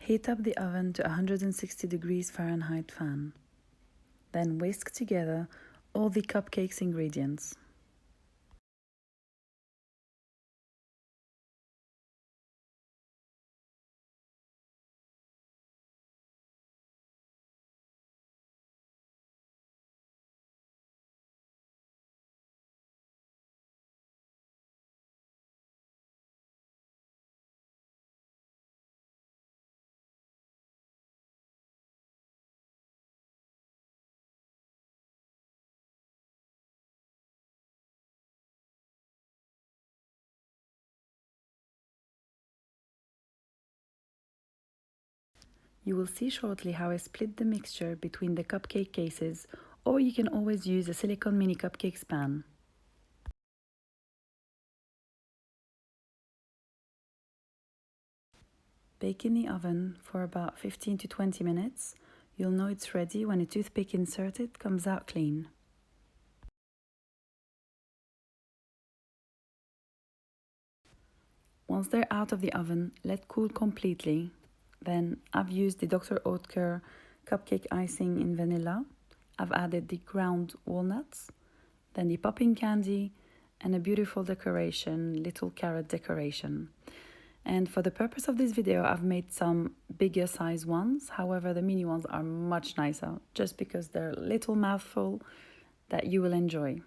Heat up the oven to 160 degrees Fahrenheit fan. Then whisk together all the cupcakes ingredients. You will see shortly how I split the mixture between the cupcake cases, or you can always use a silicone mini cupcakes pan. Bake in the oven for about 15 to 20 minutes. You'll know it's ready when a toothpick inserted comes out clean. Once they're out of the oven, let cool completely. Then I've used the Dr. Oetker cupcake icing in vanilla. I've added the ground walnuts, then the popping candy, and a beautiful decoration, little carrot decoration. And for the purpose of this video, I've made some bigger size ones. However, the mini ones are much nicer, just because they're a little mouthful that you will enjoy.